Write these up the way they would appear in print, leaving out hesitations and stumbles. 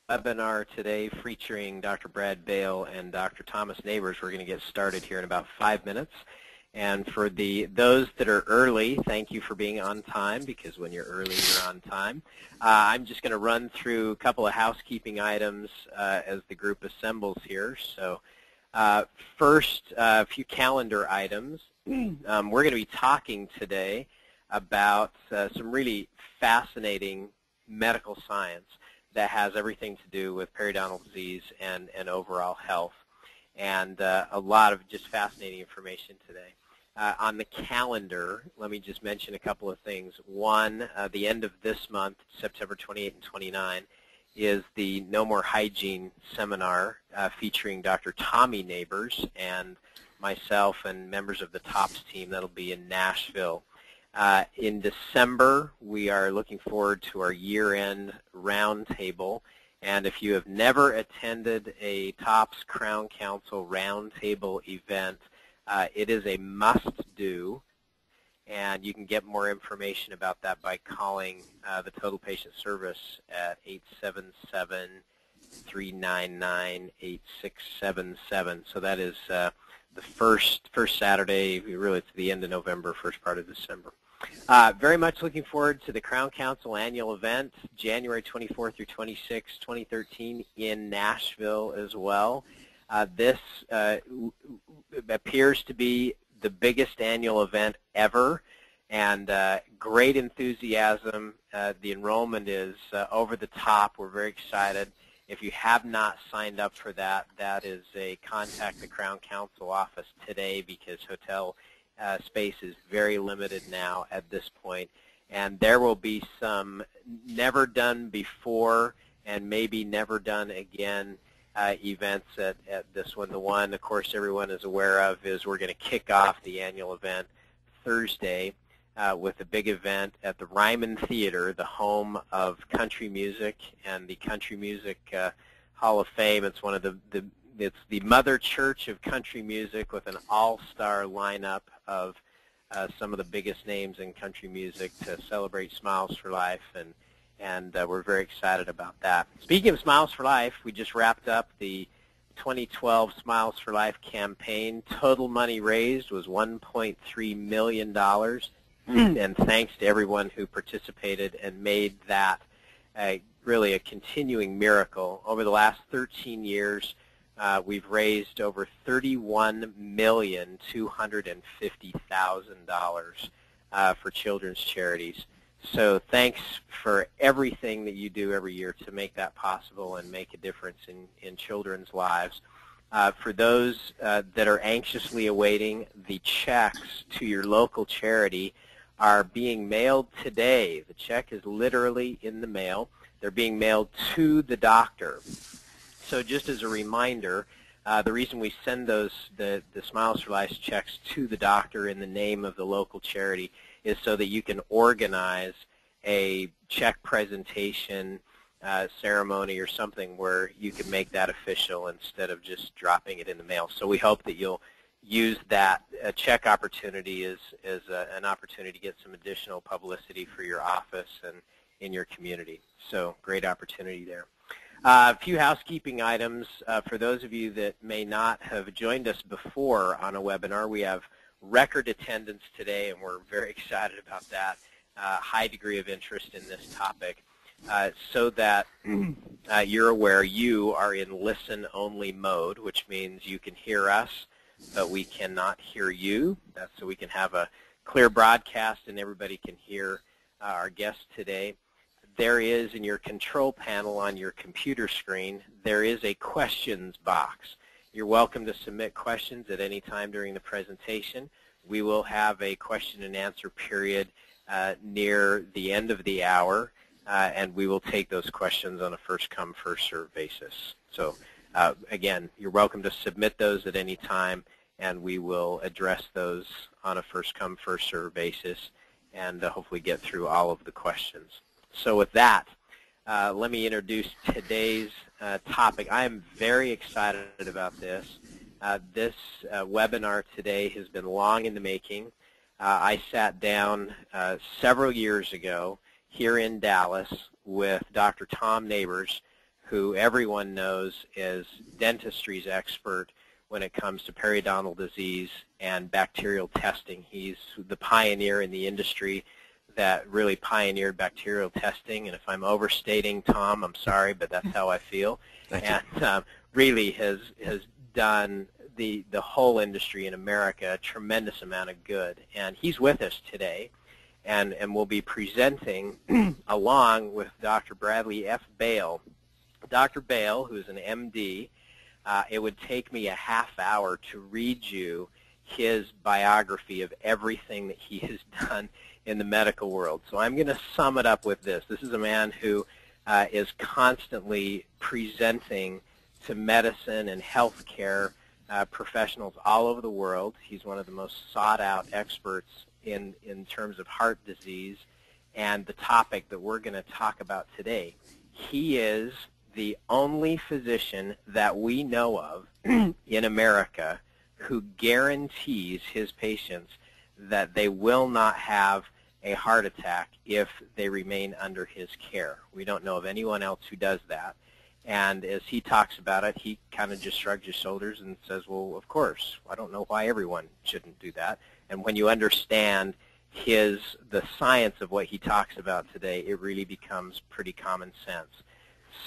webinar today featuring Dr. Brad Bale and Dr. Thomas Nabors. We're going to get started here in about 5 minutes. And for those that are early, thank you for being on time, because when you're early, you're on time. I'm just going to run through a couple of housekeeping items as the group assembles here. So first, a few calendar items. We're going to be talking today about some really fascinating medical science that has everything to do with periodontal disease and overall health, and a lot of just fascinating information today. On the calendar, let me just mention a couple of things. One, the end of this month, September 28 and 29, is the No More Hygiene seminar featuring Dr. Tommy Nabors and myself and members of the TOPS team. That'll be in Nashville. In December, we are looking forward to our year-end roundtable. And if you have never attended a TOPS Crown Council roundtable event, it is a must-do, and you can get more information about that by calling the Total Patient Service at 877-399-8677. So that is the first Saturday, really it's the end of November, first part of December. Very much looking forward to the Crown Council annual event, January 24th through 26th, 2013 in Nashville as well. This appears to be the biggest annual event ever, and great enthusiasm. The enrollment is over the top. We're very excited. If you have not signed up for that, that is a contact the Crown Council office today, because hotel space is very limited now at this point. And there will be some never done before and maybe never done again events at this one. The one, of course, everyone is aware of is we're going to kick off the annual event Thursday with a big event at the Ryman Theater, the home of country music and the Country Music Hall of Fame. It's one of it's the mother church of country music, with an all-star lineup of some of the biggest names in country music to celebrate Smiles for Life, and we're very excited about that. Speaking of Smiles for Life, we just wrapped up the 2012 Smiles for Life campaign. Total money raised was $1.3 million, and thanks to everyone who participated and made that really a continuing miracle. Over the last 13 years, we've raised over $31,250,000 for children's charities. So thanks for everything that you do every year to make that possible and make a difference in children's lives. For those that are anxiously awaiting, the checks to your local charity are being mailed today. The check is literally in the mail. They're being mailed to the doctor. So just as a reminder, the reason we send the Smiles for Life checks to the doctor in the name of the local charity is so that you can organize a check presentation ceremony or something where you can make that official instead of just dropping it in the mail. So we hope that you'll use that check opportunity as an opportunity to get some additional publicity for your office and in your community. So great opportunity there. A few housekeeping items. For those of you that may not have joined us before on a webinar, we have record attendance today, and we're very excited about that. High degree of interest in this topic. So that you're aware, you are in listen-only mode, which means you can hear us, but we cannot hear you. That's so we can have a clear broadcast and everybody can hear our guest today. There is, in your control panel on your computer screen, there is a questions box. You're welcome to submit questions at any time during the presentation. We will have a question and answer period near the end of the hour, and we will take those questions on a first-come, first-served basis. So again, you're welcome to submit those at any time, and we will address those on a first-come, first-served basis and hopefully get through all of the questions. So with that, let me introduce today's topic. I am very excited about this. This webinar today has been long in the making. I sat down several years ago here in Dallas with Dr. Tom Nabors, who everyone knows is dentistry's expert when it comes to periodontal disease and bacterial testing. He's the pioneer in the industry that really pioneered bacterial testing, and if I'm overstating, Tom, I'm sorry, but that's how I feel. Thank you. Really has done the whole industry in America a tremendous amount of good. And he's with us today, and will be presenting along with Dr. Bradley F. Bale. Dr. Bale, who is an MD, it would take me a half hour to read you his biography of everything that he has done in the medical world. So I'm going to sum it up with this. This is a man who is constantly presenting to medicine and healthcare professionals all over the world. He's one of the most sought-out experts in terms of heart disease and the topic that we're going to talk about today. He is the only physician that we know of in America who guarantees his patients that they will not have a heart attack if they remain under his care. We don't know of anyone else who does that. And as he talks about it, he kind of just shrugs his shoulders and says, well, of course, I don't know why everyone shouldn't do that. And when you understand the science of what he talks about today, it really becomes pretty common sense.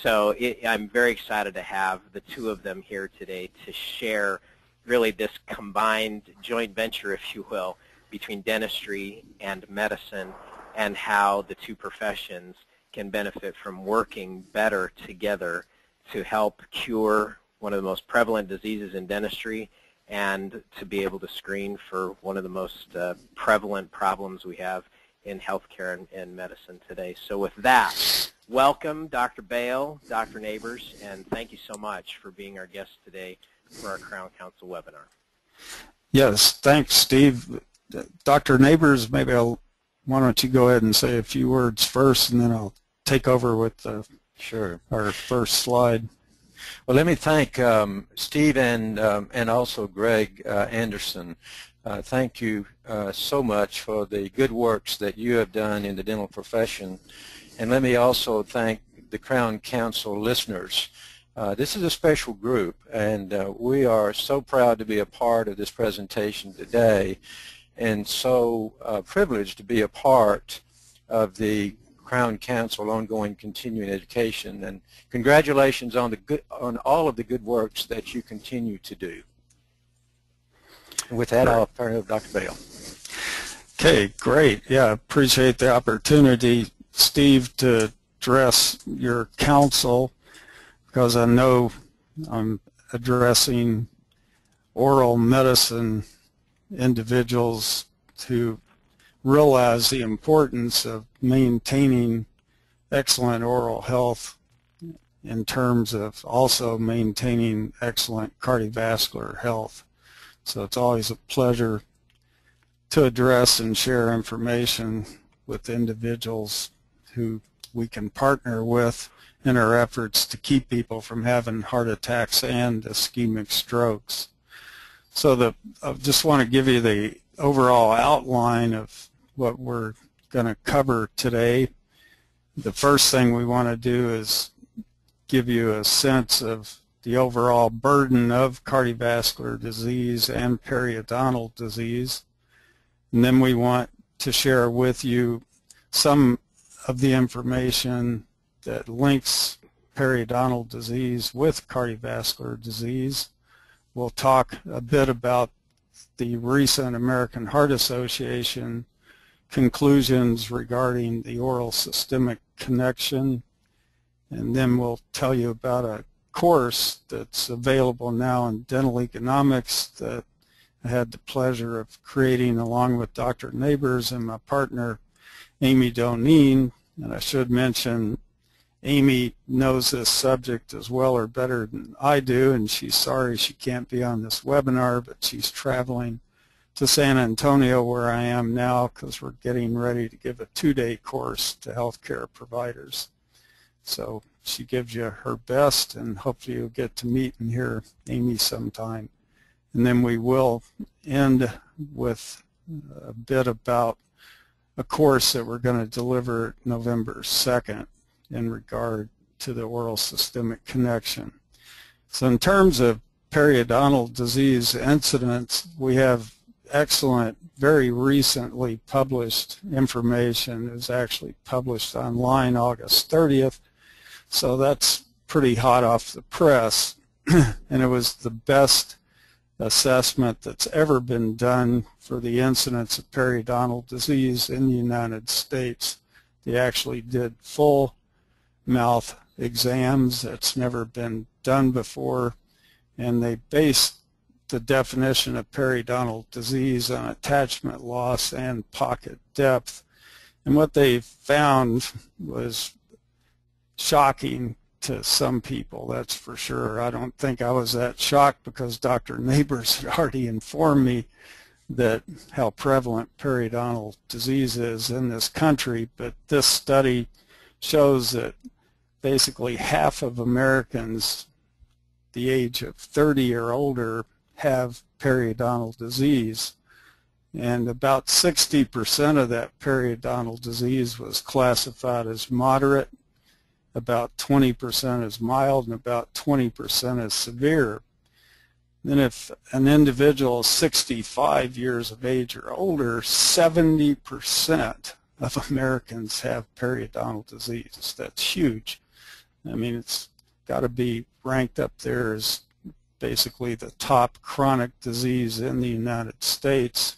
So I'm very excited to have the two of them here today to share really this combined joint venture, if you will, between dentistry and medicine, and how the two professions can benefit from working better together to help cure one of the most prevalent diseases in dentistry and to be able to screen for one of the most prevalent problems we have in healthcare and medicine today. So with that, welcome Dr. Bale, Dr. Nabors, and thank you so much for being our guest today for our Crown Council webinar. Yes, thanks, Steve. Dr. Nabors, maybe why don't you go ahead and say a few words first, and then I'll take over with our first slide. Well, let me thank Steve and also Greg Anderson. Thank you so much for the good works that you have done in the dental profession. And let me also thank the Crown Council listeners. This is a special group, and we are so proud to be a part of this presentation today, and so privileged to be a part of the Crown Council ongoing continuing education. And congratulations on all of the good works that you continue to do. And with that, I'll turn it over to Dr. Bale. Okay, great. Yeah, appreciate the opportunity, Steve, to address your council, because I know I'm addressing oral medicine individuals who realize the importance of maintaining excellent oral health in terms of also maintaining excellent cardiovascular health. So it's always a pleasure to address and share information with individuals who we can partner with in our efforts to keep people from having heart attacks and ischemic strokes. So I just want to give you the overall outline of what we're going to cover today. The first thing we want to do is give you a sense of the overall burden of cardiovascular disease and periodontal disease. And then we want to share with you some of the information that links periodontal disease with cardiovascular disease. We'll talk a bit about the recent American Heart Association conclusions regarding the oral systemic connection, and then we'll tell you about a course that's available now in dental economics that I had the pleasure of creating along with Dr. Nabors and my partner Amy Doneen. And I should mention Amy knows this subject as well or better than I do, and she's sorry she can't be on this webinar, but she's traveling to San Antonio where I am now because we're getting ready to give a 2-day course to healthcare providers. So she gives you her best, and hopefully you'll get to meet and hear Amy sometime. And then we will end with a bit about a course that we're going to deliver November 2nd in regard to the oral systemic connection. So in terms of periodontal disease incidence, we have excellent, very recently published information. It was actually published online August 30th, so that's pretty hot off the press, and it was the best assessment that's ever been done for the incidence of periodontal disease in the United States. They actually did full mouth exams. That's never been done before, and they based the definition of periodontal disease on attachment loss and pocket depth. And what they found was shocking to some people, that's for sure. I don't think I was that shocked because Dr. Nabors had already informed me that how prevalent periodontal disease is in this country, but this study shows that basically half of Americans the age of 30 or older have periodontal disease, and about 60% of that periodontal disease was classified as moderate, about 20% as mild, and about 20% as severe. Then if an individual is 65 years of age or older, 70% of Americans have periodontal disease. That's huge. I mean, it's got to be ranked up there as basically the top chronic disease in the United States.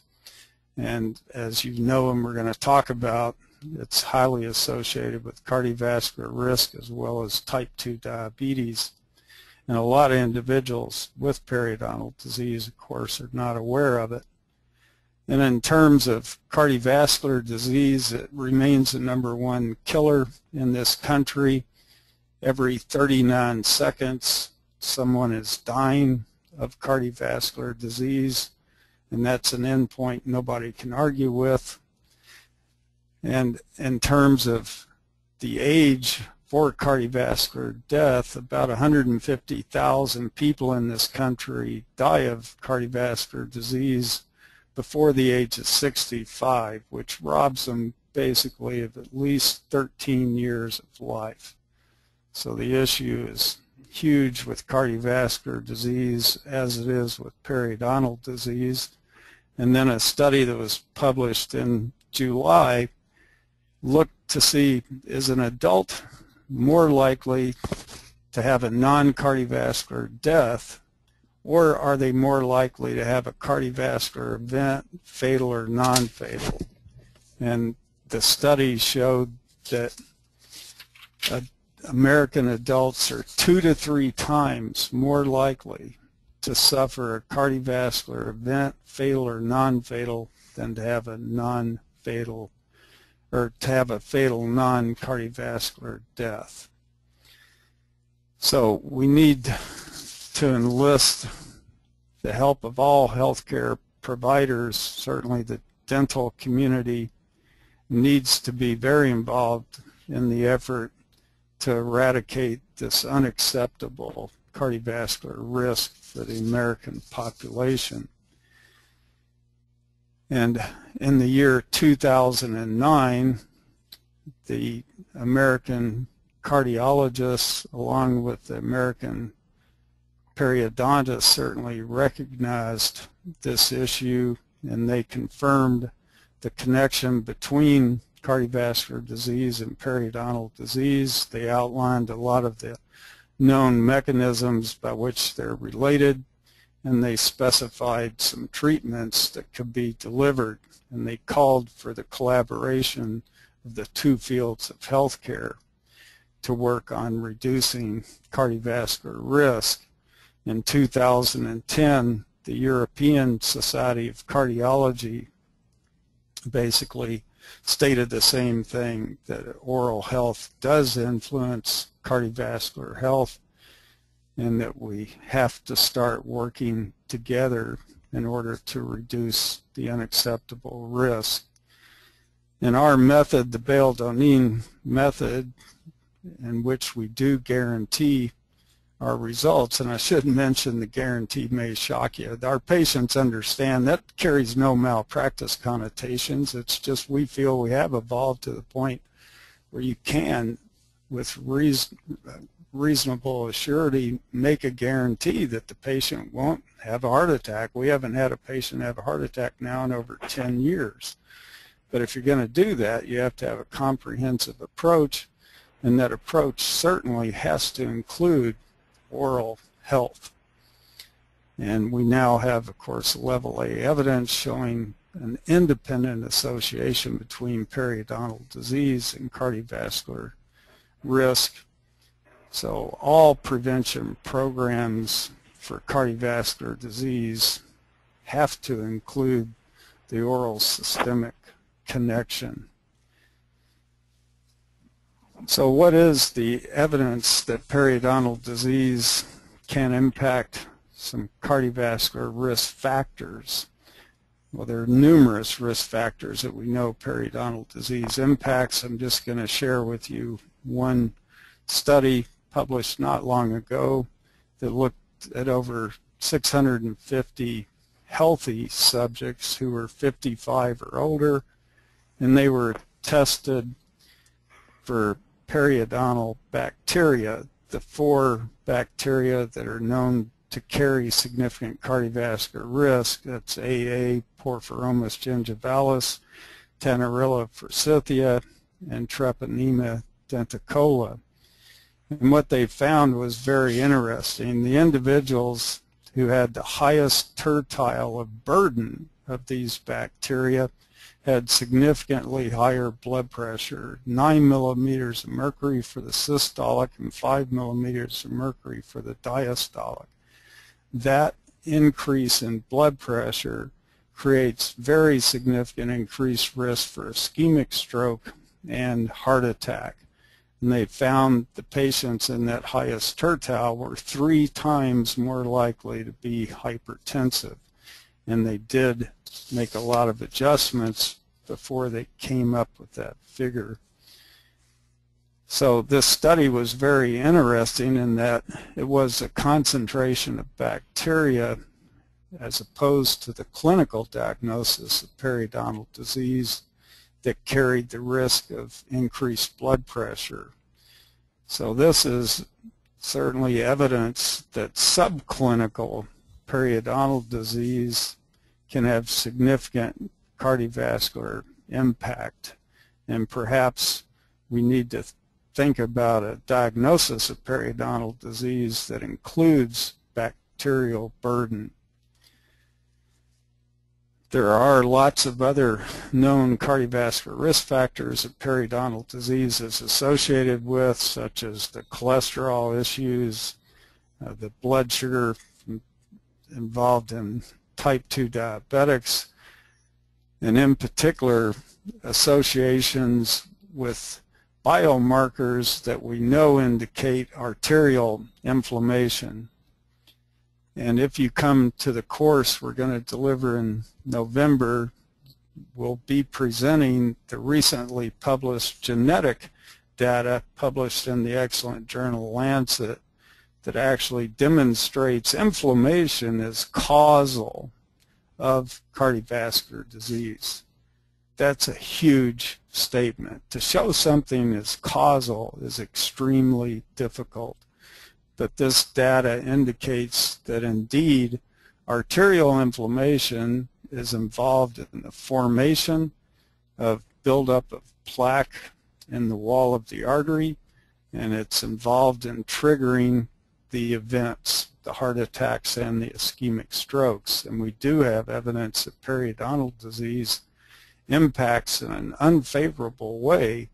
And as you know, and we're going to talk about, it's highly associated with cardiovascular risk as well as type 2 diabetes. And a lot of individuals with periodontal disease, of course, are not aware of it. And in terms of cardiovascular disease, it remains the #1 killer in this country. Every 39 seconds, someone is dying of cardiovascular disease, and that's an endpoint nobody can argue with. And in terms of the age for cardiovascular death, about 150,000 people in this country die of cardiovascular disease before the age of 65, which robs them basically of at least 13 years of life. So the issue is huge with cardiovascular disease as it is with periodontal disease. And then a study that was published in July looked to see, is an adult more likely to have a non-cardiovascular death, or are they more likely to have a cardiovascular event, fatal or non-fatal? And the study showed that American adults are 2 to 3 times more likely to suffer a cardiovascular event, fatal or non-fatal, than to have a non-fatal or to have a fatal non-cardiovascular death. So we need to enlist the help of all healthcare providers. Certainly the dental community needs to be very involved in the effort to eradicate this unacceptable cardiovascular risk for the American population. And in the year 2009, the American cardiologists, along with the American periodontists, certainly recognized this issue, and they confirmed the connection between cardiovascular disease and periodontal disease. They outlined a lot of the known mechanisms by which they're related, and they specified some treatments that could be delivered, and they called for the collaboration of the two fields of healthcare to work on reducing cardiovascular risk. In 2010, the European Society of Cardiology basically stated the same thing, that oral health does influence cardiovascular health, and that we have to start working together in order to reduce the unacceptable risk. In our method, the Bale-Doneen Method, in which we do guarantee our results, and I should mention the guarantee may shock you. Our patients understand that carries no malpractice connotations. It's just we feel we have evolved to the point where you can with reasonable assurity make a guarantee that the patient won't have a heart attack. We haven't had a patient have a heart attack now in over 10 years. But if you're going to do that, you have to have a comprehensive approach, and that approach certainly has to include oral health. And we now have, of course, level A evidence showing an independent association between periodontal disease and cardiovascular risk. So all prevention programs for cardiovascular disease have to include the oral systemic connection. So what is the evidence that periodontal disease can impact some cardiovascular risk factors? Well, there are numerous risk factors that we know periodontal disease impacts. I'm just going to share with you one study published not long ago that looked at over 650 healthy subjects who were 55 or older, and they were tested for periodontal bacteria, the 4 bacteria that are known to carry significant cardiovascular risk. That's AA, Porphyromus gingivalis, Tannerilla forsythia, and Treponema denticola. And what they found was very interesting. The individuals who had the highest tertile of burden of these bacteria had significantly higher blood pressure, 9 millimeters of mercury for the systolic and 5 millimeters of mercury for the diastolic. That increase in blood pressure creates very significant increased risk for ischemic stroke and heart attack. And they found the patients in that highest tertile were 3 times more likely to be hypertensive. And they did make a lot of adjustments before they came up with that figure. So this study was very interesting in that it was a concentration of bacteria as opposed to the clinical diagnosis of periodontal disease that carried the risk of increased blood pressure. So this is certainly evidence that subclinical periodontal disease can have significant cardiovascular impact, and perhaps we need to think about a diagnosis of periodontal disease that includes bacterial burden. There are lots of other known cardiovascular risk factors that periodontal disease is associated with, such as the cholesterol issues, the blood sugar involved in type 2 diabetics, and in particular associations with biomarkers that we know indicate arterial inflammation. And if you come to the course we're going to deliver in November, we'll be presenting the recently published genetic data published in the excellent journal Lancet that actually demonstrates inflammation is causal of cardiovascular disease. That's a huge statement. To show something is causal is extremely difficult. But this data indicates that indeed arterial inflammation is involved in the formation of buildup of plaque in the wall of the artery, and it's involved in triggering the events, the heart attacks and the ischemic strokes. And we do have evidence that periodontal disease impacts in an unfavorable way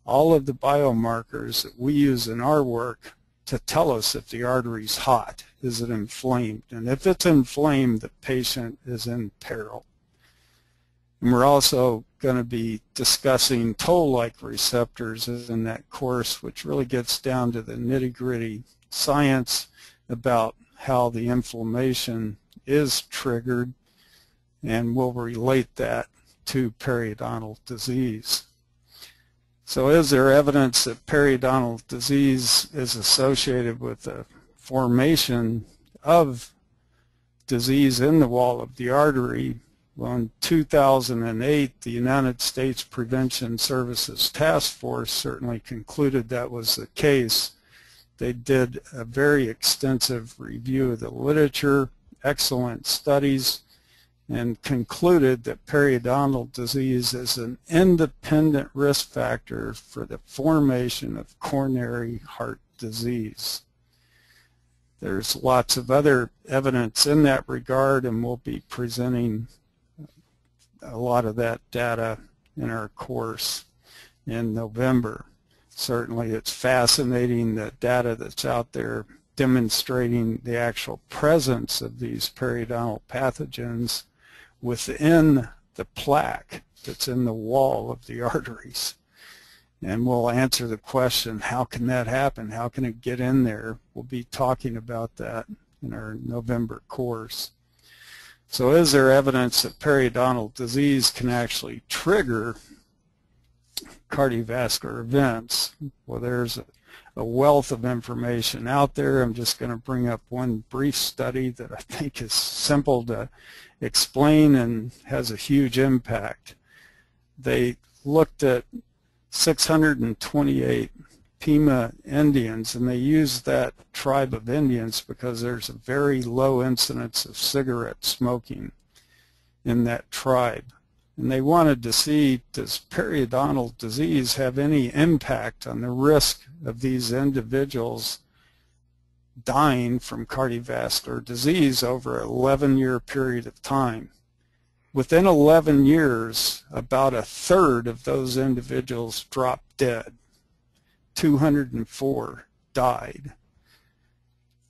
all of the biomarkers that we use in our work to tell us if the artery is hot. Is it inflamed? And if it's inflamed, the patient is in peril. And we're also going to be discussing toll-like receptors in that course, which really gets down to the nitty-gritty science about how the inflammation is triggered, and we'll relate that to periodontal disease. So is there evidence that periodontal disease is associated with the formation of disease in the wall of the artery? Well, in 2008, the United States Prevention Services Task Force certainly concluded that was the case. They did a very extensive review of the literature, excellent studies, and concluded that periodontal disease is an independent risk factor for the formation of coronary heart disease. There's lots of other evidence in that regard, and we'll be presenting a lot of that data in our course in November. Certainly it's fascinating, the data that's out there demonstrating the actual presence of these periodontal pathogens within the plaque that's in the wall of the arteries. And we'll answer the question, how can that happen? How can it get in there? We'll be talking about that in our November course. So is there evidence that periodontal disease can actually trigger cardiovascular events? Well, there's a wealth of information out there. I'm just going to bring up one brief study that I think is simple to explain and has a huge impact. They looked at 628 Pima Indians, and they used that tribe of Indians because there's a very low incidence of cigarette smoking in that tribe. And they wanted to see, does periodontal disease have any impact on the risk of these individuals dying from cardiovascular disease over an 11-year period of time? Within 11 years, about a third of those individuals dropped dead. 204 died.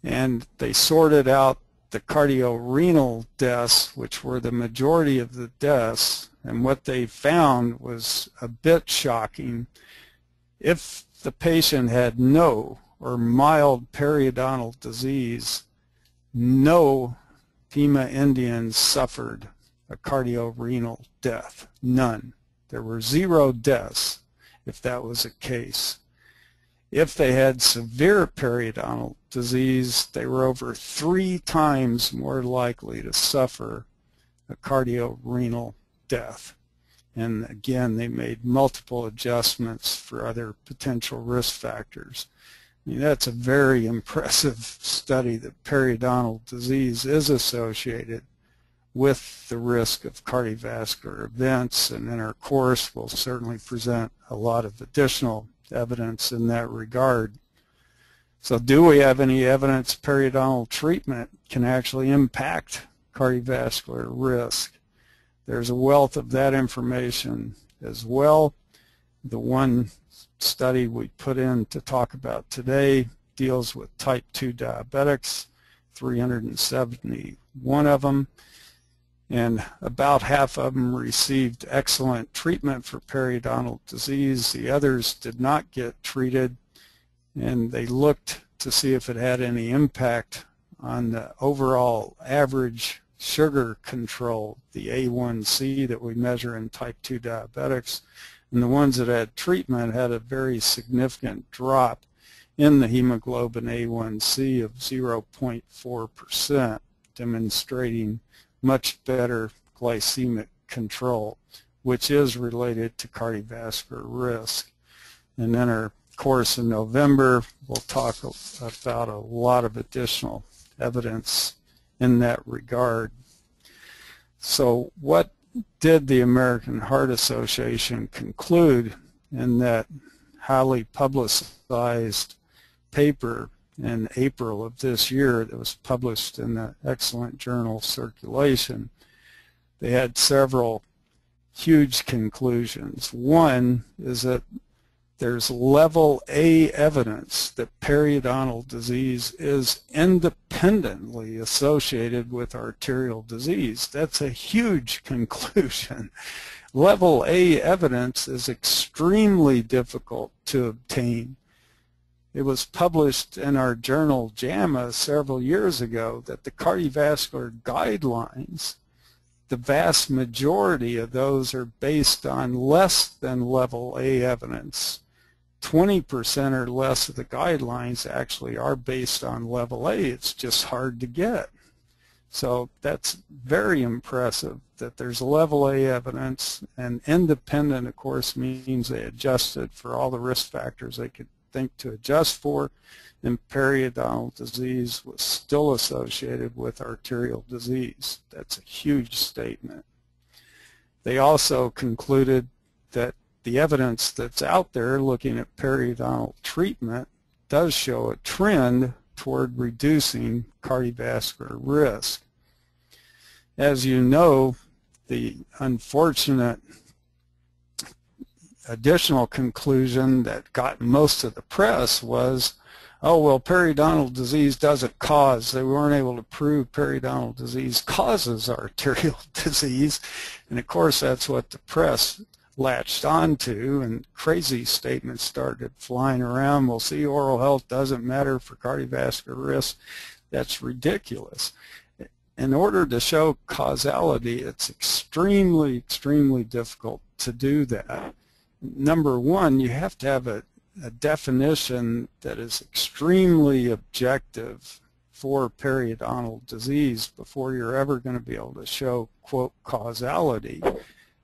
And they sorted out the cardiorenal deaths, which were the majority of the deaths, and what they found was a bit shocking. If the patient had no or mild periodontal disease, no Pima Indians suffered a cardiorenal death. None. There were 0 deaths if that was the case. If they had severe periodontal disease, they were over 3 times more likely to suffer a cardiorenal death. And again, they made multiple adjustments for other potential risk factors. I mean, that's a very impressive study that periodontal disease is associated with the risk of cardiovascular events, and in our course we'll certainly present a lot of additional evidence in that regard. So do we have any evidence periodontal treatment can actually impact cardiovascular risk? There's a wealth of that information as well. The one study we put in to talk about today deals with type 2 diabetics, 371 of them, and about half of them received excellent treatment for periodontal disease. The others did not get treated, and they looked to see if it had any impact on the overall average sugar control, the A1C that we measure in type 2 diabetics. And the ones that had treatment had a very significant drop in the hemoglobin A1C of 0.4%, demonstrating much better glycemic control, which is related to cardiovascular risk. And in our course in November, we'll talk about a lot of additional evidence in that regard. So what did the American Heart Association conclude in that highly publicized paper in April of this year that was published in the excellent journal Circulation? They had several huge conclusions. One is that there's level A evidence that periodontal disease is independently associated with arterial disease. That's a huge conclusion. Level A evidence is extremely difficult to obtain. It was published in our journal JAMA several years ago that the cardiovascular guidelines, the vast majority of those are based on less than level A evidence. 20% or less of the guidelines actually are based on level A. It's just hard to get. So that's very impressive that there's level A evidence, and independent, of course, means they adjusted for all the risk factors they could think to adjust for, and periodontal disease was still associated with arterial disease. That's a huge statement. They also concluded that the evidence that's out there looking at periodontal treatment does show a trend toward reducing cardiovascular risk. As you know, the unfortunate additional conclusion that got most of the press was, oh, well, periodontal disease doesn't cause. They weren't able to prove periodontal disease causes arterial disease. And of course, that's what the press latched onto, and crazy statements started flying around. Well, see, oral health doesn't matter for cardiovascular risk. That's ridiculous. In order to show causality, it's extremely, extremely difficult to do that. Number one, you have to have a definition that is extremely objective for periodontal disease before you're ever going to be able to show, quote, causality.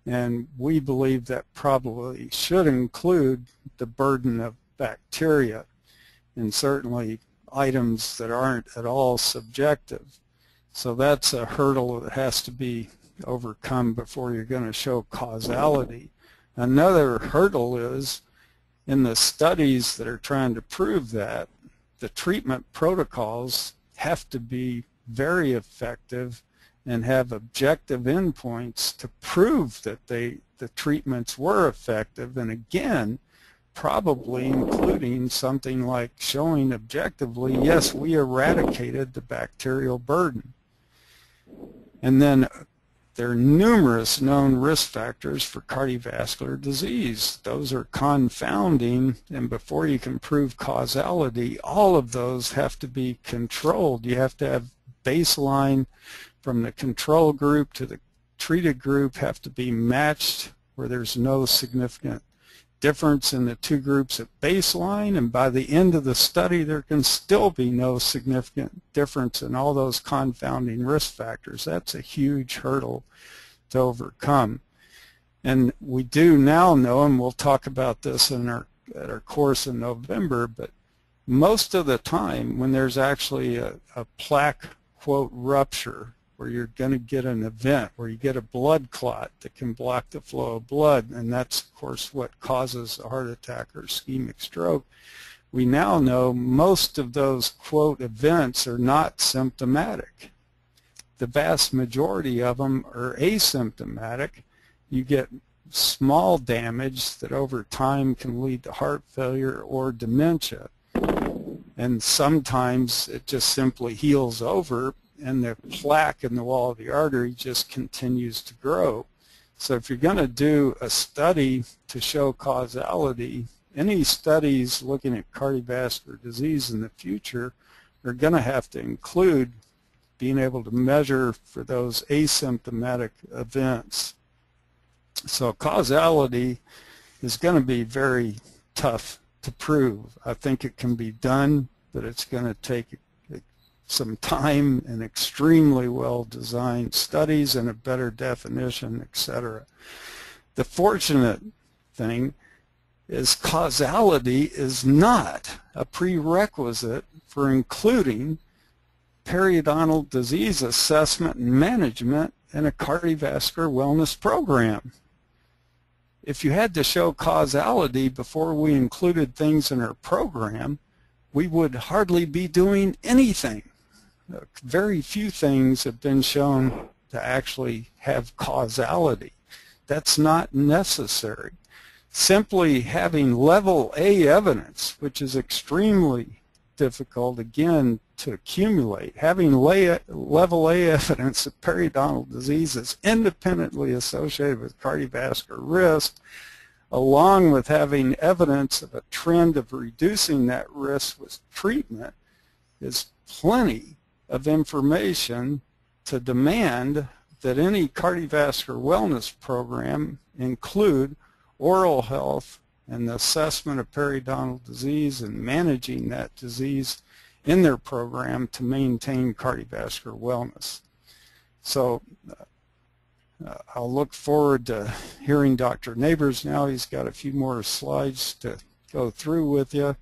And we believe that probably should include the burden of bacteria, and certainly items that aren't at all subjective. So that's a hurdle that has to be overcome before you're going to show causality. Another hurdle is in the studies that are trying to prove that, the treatment protocols have to be very effective and have objective endpoints to prove that the treatments were effective, and again, probably including something like showing objectively, yes, we eradicated the bacterial burden. And then there are numerous known risk factors for cardiovascular disease. Those are confounding, and before you can prove causality, all of those have to be controlled. You have to have baseline from the control group to the treated group have to be matched where there's no significant difference in the two groups at baseline, and by the end of the study there can still be no significant difference in all those confounding risk factors. That's a huge hurdle to overcome. And we do now know, and we'll talk about this in at our course in November, but most of the time when there's actually a plaque, quote, rupture, where you're going to get an event where you get a blood clot that can block the flow of blood, and that's, of course, what causes a heart attack or ischemic stroke. We now know most of those, quote, events are not symptomatic. The vast majority of them are asymptomatic. You get small damage that over time can lead to heart failure or dementia. And sometimes it just simply heals over, and the plaque in the wall of the artery just continues to grow. So if you're going to do a study to show causality, any studies looking at cardiovascular disease in the future are going to have to include being able to measure for those asymptomatic events. So causality is going to be very tough to prove. I think it can be done, but it's going to take some time and extremely well-designed studies and a better definition, etc. The fortunate thing is causality is not a prerequisite for including periodontal disease assessment and management in a cardiovascular wellness program. If you had to show causality before we included things in our program, we would hardly be doing anything. Very few things have been shown to actually have causality. That's not necessary. Simply having level A evidence, which is extremely difficult, again, to accumulate, having level A evidence of periodontal disease is independently associated with cardiovascular risk, along with having evidence of a trend of reducing that risk with treatment, is plenty of information to demand that any cardiovascular wellness program include oral health and the assessment of periodontal disease and managing that disease in their program to maintain cardiovascular wellness. So I'll look forward to hearing Dr. Nabors now. He's got a few more slides to go through with you.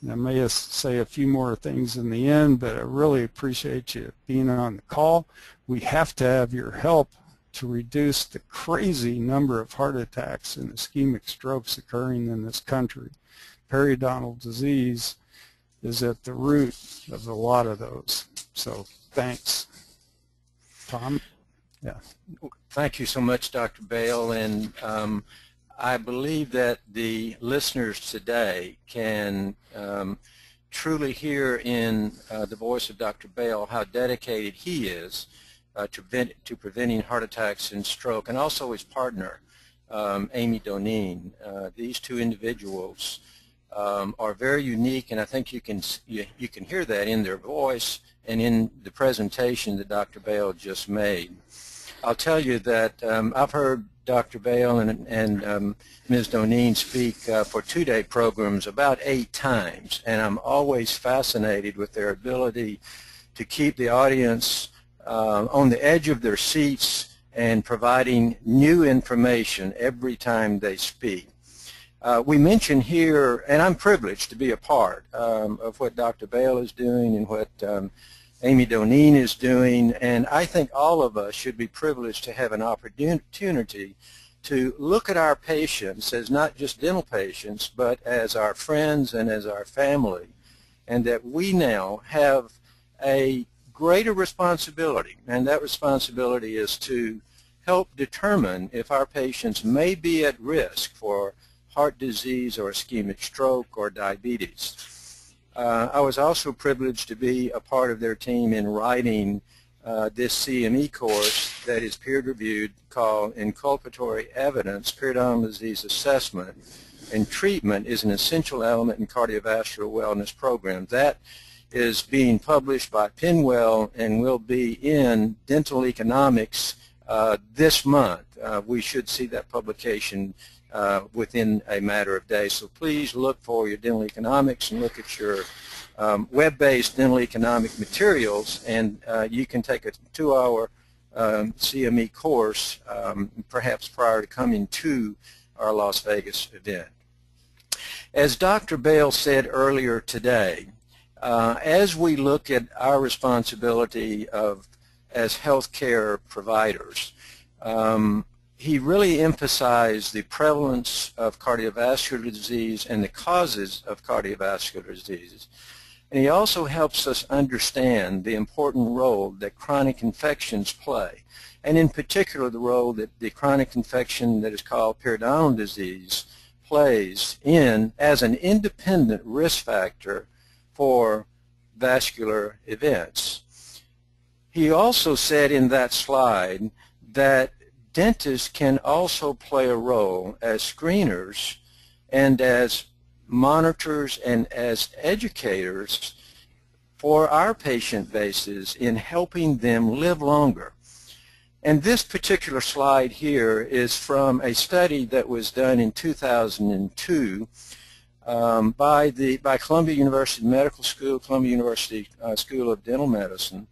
And I may say a few more things in the end, but I really appreciate you being on the call. We have to have your help to reduce the crazy number of heart attacks and ischemic strokes occurring in this country. Periodontal disease is at the root of a lot of those. So thanks. Tom? Yeah. Thank you so much, Dr. Bale, and I believe that the listeners today can truly hear in the voice of Dr. Bale how dedicated he is to preventing heart attacks and stroke, and also his partner, Amy Doneen. These two individuals are very unique, and I think you can hear that in their voice and in the presentation that Dr. Bale just made. I'll tell you that I've heard Dr. Bale and Ms. Doneen speak for two-day programs about 8 times, and I'm always fascinated with their ability to keep the audience on the edge of their seats and providing new information every time they speak. We mentioned here, and I'm privileged to be a part of what Dr. Bale is doing and what Amy Doneen is doing, and I think all of us should be privileged to have an opportunity to look at our patients as not just dental patients, but as our friends and as our family, and that we now have a greater responsibility, and that responsibility is to help determine if our patients may be at risk for heart disease or ischemic stroke or diabetes. I was also privileged to be a part of their team in writing this CME course that is peer-reviewed called Inculpatory Evidence, Periodontal Disease Assessment and Treatment is an Essential Element in Cardiovascular Wellness Program. That is being published by Penwell and will be in Dental Economics this month. We should see that publication within a matter of days. So please look for your dental economics and look at your web-based dental economic materials, and you can take a 2-hour CME course perhaps prior to coming to our Las Vegas event. As Dr. Bale said earlier today, as we look at our responsibility as healthcare providers, he really emphasized the prevalence of cardiovascular disease and the causes of cardiovascular diseases. And he also helps us understand the important role that chronic infections play, and in particular the role that the chronic infection that is called periodontal disease plays as an independent risk factor for vascular events. He also said in that slide that dentists can also play a role as screeners and as monitors and as educators for our patient bases in helping them live longer. And this particular slide here is from a study that was done in 2002 by Columbia University Medical School, Columbia University School of Dental Medicine.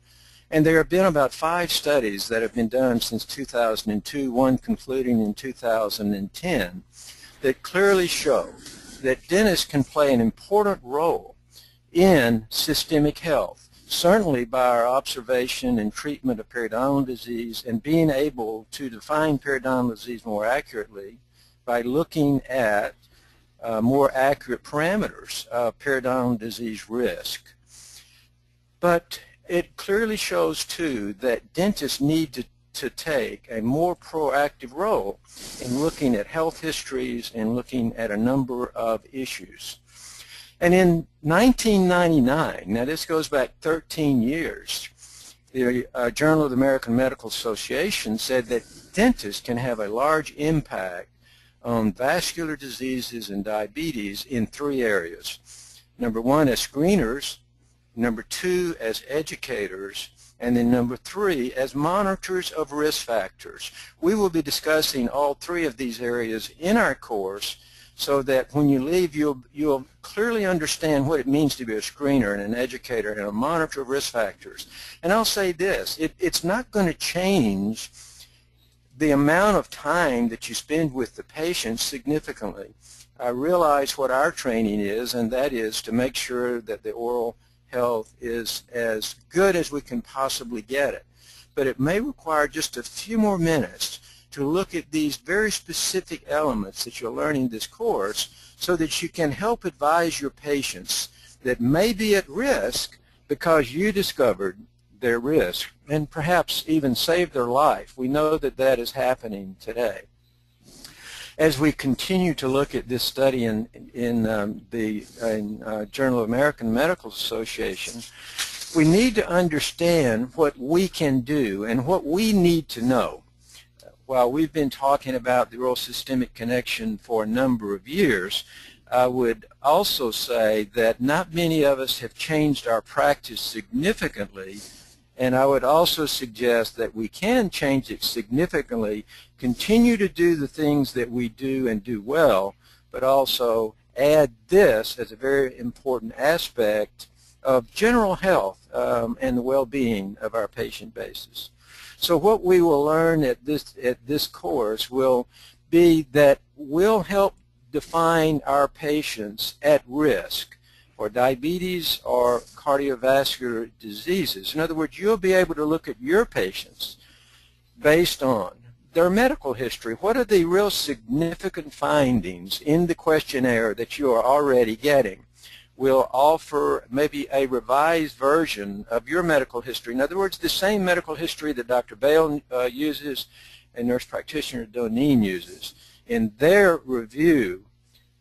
And there have been about 5 studies that have been done since 2002, one concluding in 2010, that clearly show that dentists can play an important role in systemic health, certainly by our observation and treatment of periodontal disease and being able to define periodontal disease more accurately by looking at more accurate parameters of periodontal disease risk. But it clearly shows, too, that dentists need to take a more proactive role in looking at health histories and looking at a number of issues. And in 1999, now this goes back 13 years, the Journal of the American Medical Association said that dentists can have a large impact on vascular diseases and diabetes in 3 areas. Number 1, as screeners. Number 2, as educators, and then number 3, as monitors of risk factors. We will be discussing all 3 of these areas in our course, so that when you leave, you'll clearly understand what it means to be a screener and an educator and a monitor of risk factors. And I'll say this, it's not going to change the amount of time that you spend with the patient significantly. I realize what our training is, and that is to make sure that the oral health is as good as we can possibly get it. But it may require just a few more minutes to look at these very specific elements that you'll learn in this course so that you can help advise your patients that may be at risk because you discovered their risk and perhaps even saved their life. We know that that is happening today. As we continue to look at this study in Journal of American Medical Association, we need to understand what we can do and what we need to know. While we've been talking about the oral systemic connection for a number of years, I would also say that not many of us have changed our practice significantly, and I would also suggest that we can change it significantly, continue to do the things that we do and do well, but also add this as a very important aspect of general health and the well-being of our patient basis. So what we will learn at this course will be that we'll help define our patients at risk for diabetes or cardiovascular diseases. In other words, you'll be able to look at your patients based on their medical history. What are the real significant findings in the questionnaire that you are already getting? We'll offer maybe a revised version of your medical history. In other words, the same medical history that Dr. Bale uses and nurse practitioner Doneen uses in their review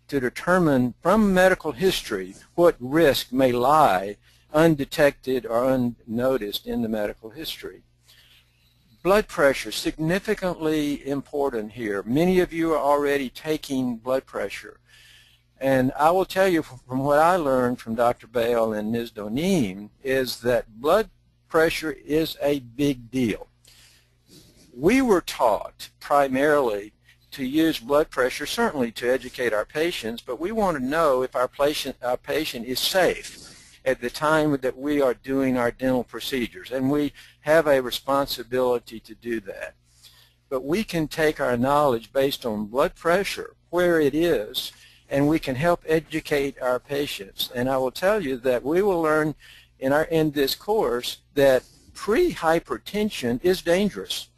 to determine from medical history what risk may lie undetected or unnoticed in the medical history. Blood pressure, significantly important here. Many of you are already taking blood pressure. And I will tell you from what I learned from Dr. Bale and Ms. Doneen is that blood pressure is a big deal. We were taught primarily to use blood pressure, certainly to educate our patients, but we want to know if our patient is safe at the time that we are doing our dental procedures, and we have a responsibility to do that. But we can take our knowledge based on blood pressure, where it is, and we can help educate our patients. And I will tell you that we will learn in this course that pre-hypertension is dangerous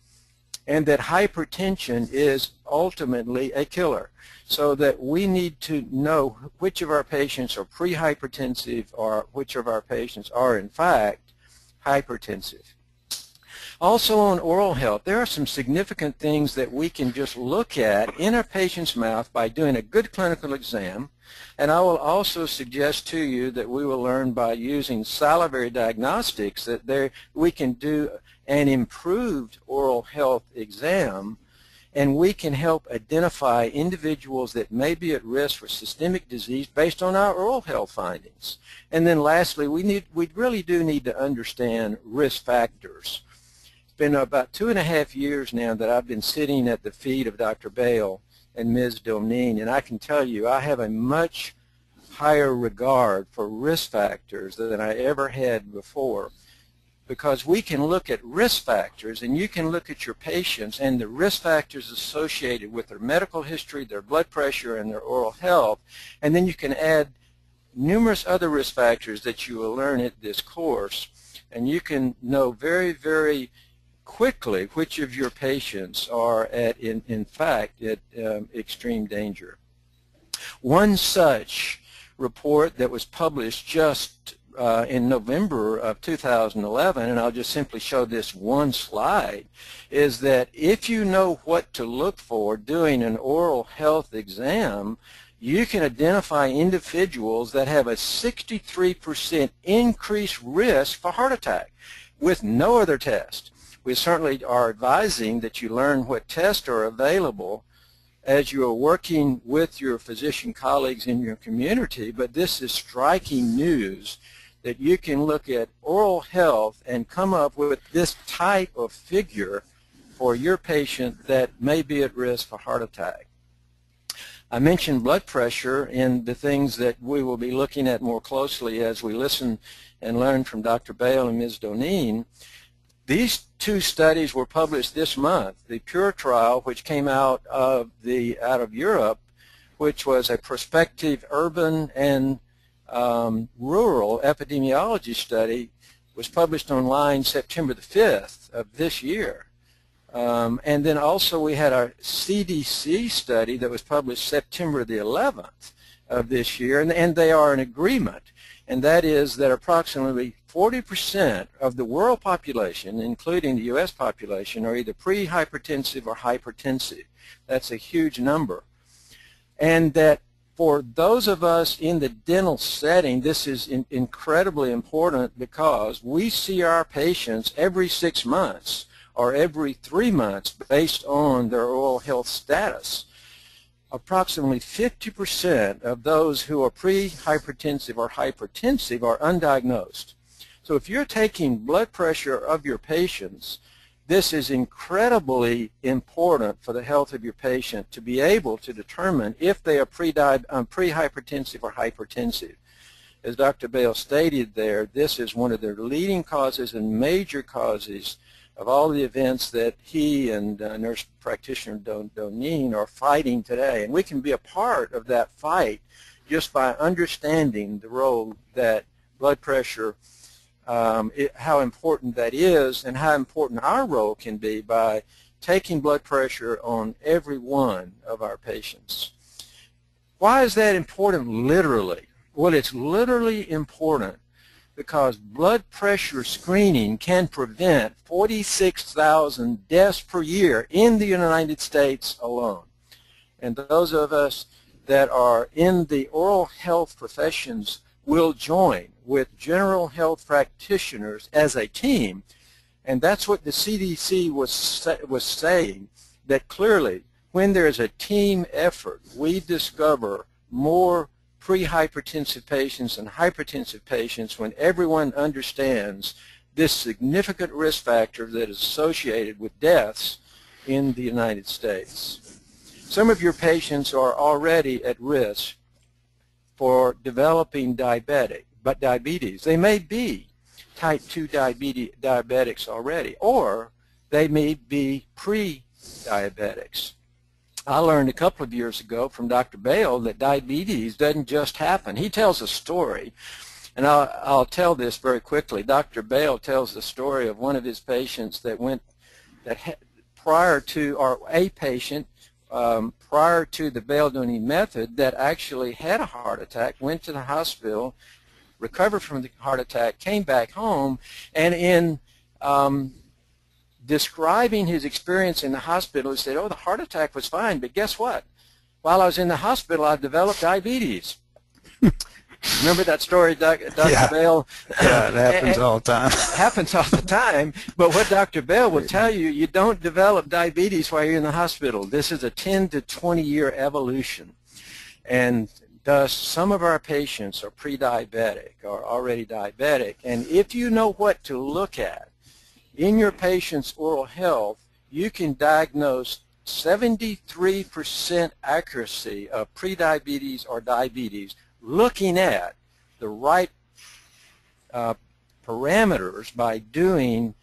and that hypertension is ultimately a killer. So that we need to know which of our patients are pre-hypertensive or which of our patients are in fact hypertensive. Also on oral health, there are some significant things that we can just look at in a patient's mouth by doing a good clinical exam. And I will also suggest to you that we will learn by using salivary diagnostics that we can do an improved oral health exam, and we can help identify individuals that may be at risk for systemic disease based on our oral health findings. And then lastly, we really do need to understand risk factors. Been about 2.5 years now that I've been sitting at the feet of Dr. Bale and Ms. Doneen, and I can tell you I have a much higher regard for risk factors than I ever had before, because we can look at risk factors, and you can look at your patients and the risk factors associated with their medical history, their blood pressure, and their oral health, and then you can add numerous other risk factors that you will learn at this course, and you can know very, very quickly which of your patients are in fact at extreme danger. One such report that was published just in November of 2011, and I'll just simply show this one slide, is that if you know what to look for doing an oral health exam, you can identify individuals that have a 63% increased risk for heart attack with no other test. We certainly are advising that you learn what tests are available as you are working with your physician colleagues in your community, but this is striking news that you can look at oral health and come up with this type of figure for your patient that may be at risk for heart attack. I mentioned blood pressure in the things that we will be looking at more closely as we listen and learn from Dr. Bale and Ms. Doneen. These two studies were published this month. The PURE trial, which came out of Europe, which was a prospective urban and rural epidemiology study, was published online September the 5th of this year. And then also we had our CDC study that was published September the 11th of this year, and they are in agreement, and that is that approximately 40% of the world population, including the U.S. population, are either pre-hypertensive or hypertensive. That's a huge number. And that for those of us in the dental setting, this is incredibly important because we see our patients every 6 months or every 3 months based on their oral health status. Approximately 50% of those who are pre-hypertensive or hypertensive are undiagnosed. So if you're taking blood pressure of your patients, this is incredibly important for the health of your patient to be able to determine if they are pre-hypertensive or hypertensive. As Dr. Bale stated there, this is one of the leading causes and major causes of all the events that he and nurse practitioner Doneen are fighting today. And we can be a part of that fight just by understanding the role that blood pressure, how important that is, and how important our role can be by taking blood pressure on every one of our patients. Why is that important literally? Well, it's literally important because blood pressure screening can prevent 46,000 deaths per year in the United States alone. And those of us that are in the oral health professions will join with general health practitioners as a team. And that's what the CDC was saying, that clearly when there is a team effort, we discover more pre-hypertensive patients and hypertensive patients when everyone understands this significant risk factor that is associated with deaths in the United States. Some of your patients are already at risk for developing diabetes. They may be type 2 diabetics already, or they may be pre-diabetics. I learned a couple of years ago from Dr. Bale that diabetes doesn't just happen. He tells a story, and I'll tell this very quickly. Dr. Bale tells the story of one of his patients that prior to the Bale-Doneen Method that actually had a heart attack, went to the hospital, recovered from the heart attack, came back home, and in describing his experience in the hospital, he said, oh, the heart attack was fine, but guess what? While I was in the hospital, I developed diabetes. Remember that story, Dr. Bale? Yeah, it happens all the time. Happens all the time, but what Dr. Bale will tell you, you don't develop diabetes while you're in the hospital. This is a 10 to 20-year evolution. And thus, some of our patients are pre-diabetic or already diabetic, and if you know what to look at in your patient's oral health, you can diagnose 73% accuracy of prediabetes or diabetes looking at the right parameters by doing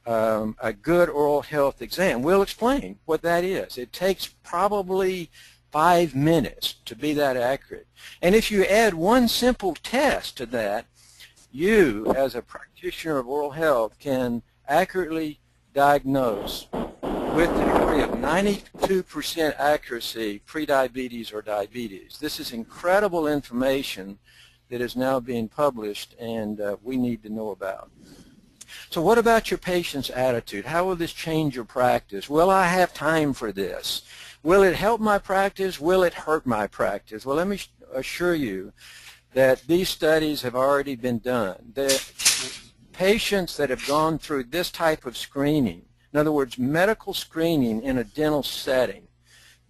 a good oral health exam. We'll explain what that is. It takes probably 5 minutes to be that accurate. And if you add one simple test to that, you, as a practitioner of oral health, can accurately diagnose with the degree of 92% accuracy prediabetes or diabetes. This is incredible information that is now being published and we need to know about. So what about your patient's attitude? How will this change your practice? Will I have time for this? Will it help my practice? Will it hurt my practice? Well, let me assure you that these studies have already been done. Patients that have gone through this type of screening, in other words, medical screening in a dental setting,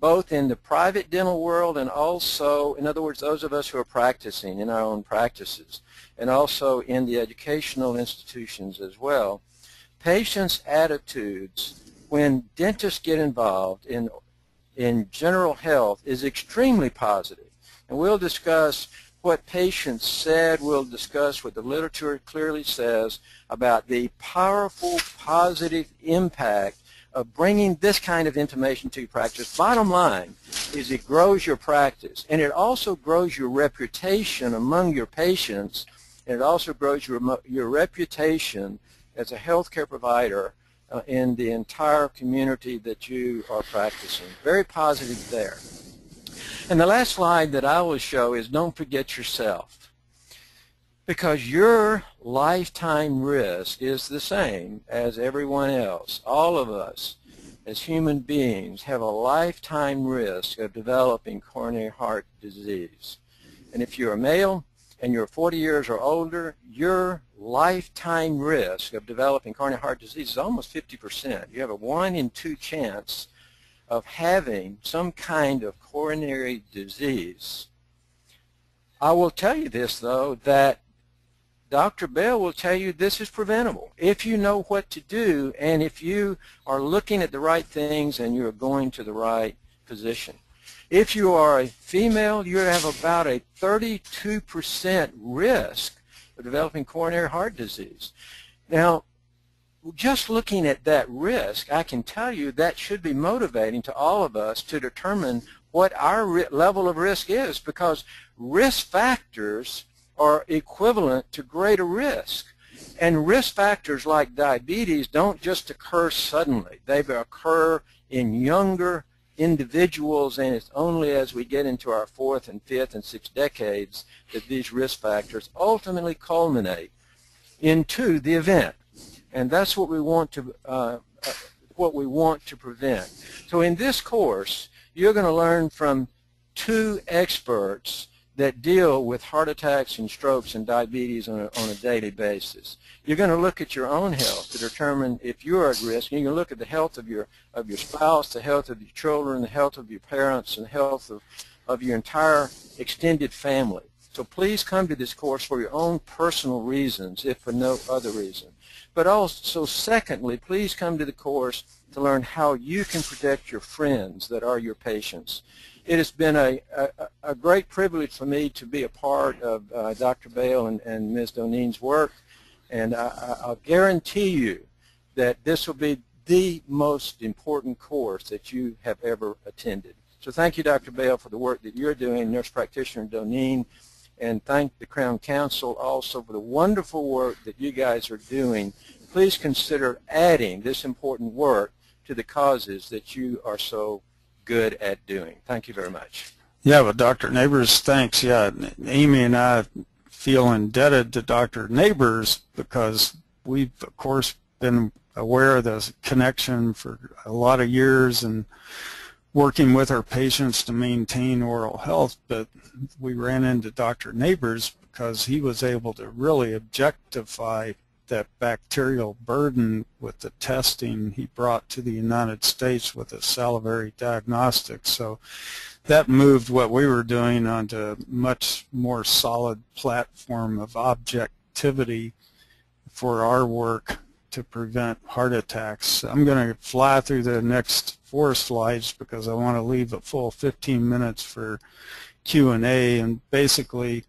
both in the private dental world and also, in other words, those of us who are practicing in our own practices, and also in the educational institutions as well, patients' attitudes when dentists get involved in in general health is extremely positive. And we'll discuss what patients said. We'll discuss what the literature clearly says about the powerful positive impact of bringing this kind of information to your practice. Bottom line is it grows your practice, and it also grows your reputation among your patients, and it also grows your reputation as a healthcare provider in the entire community that you are practicing. Very positive there. And the last slide that I will show is don't forget yourself, because your lifetime risk is the same as everyone else. All of us as human beings have a lifetime risk of developing coronary heart disease. And if you're a male and you're 40 years or older, your lifetime risk of developing coronary heart disease is almost 50%. You have a 1 in 2 chance of having some kind of coronary disease. I will tell you this, though, that Dr. Bale will tell you this is preventable if you know what to do and if you are looking at the right things and you're going to the right physician. If you are a female, you have about a 32% risk of developing coronary heart disease. Now, just looking at that risk, I can tell you that should be motivating to all of us to determine what our level of risk is, because risk factors are equivalent to greater risk. And risk factors like diabetes don't just occur suddenly. They occur in younger individuals, and it's only as we get into our 4th and 5th and 6th decades that these risk factors ultimately culminate into the event. And that's what we want to prevent. So in this course, you're going to learn from 2 experts that deal with heart attacks and strokes and diabetes on a daily basis. You're going to look at your own health to determine if you're at risk. You're going to look at the health of your spouse, the health of your children, the health of your parents, and the health of your entire extended family. So please come to this course for your own personal reasons, if for no other reason. But also, secondly, please come to the course to learn how you can protect your friends that are your patients. It has been a great privilege for me to be a part of Dr. Bale and Ms. Doneen's work, and I'll guarantee you that this will be the most important course that you have ever attended. So thank you, Dr. Bale, for the work that you're doing, Nurse Practitioner Doneen, and thank the Crown Council also for the wonderful work that you guys are doing. Please consider adding this important work to the causes that you are so good at doing. Thank you very much. Yeah, well, Dr. Nabors, thanks. Yeah, Amy and I feel indebted to Dr. Nabors because we've, of course, been aware of the connection for a lot of years and working with our patients to maintain oral health, but we ran into Dr. Nabors because he was able to really objectify that bacterial burden with the testing he brought to the United States with the salivary diagnostics. So that moved what we were doing onto a much more solid platform of objectivity for our work to prevent heart attacks. I'm going to fly through the next 4 slides because I want to leave a full 15 minutes for Q&A, and basically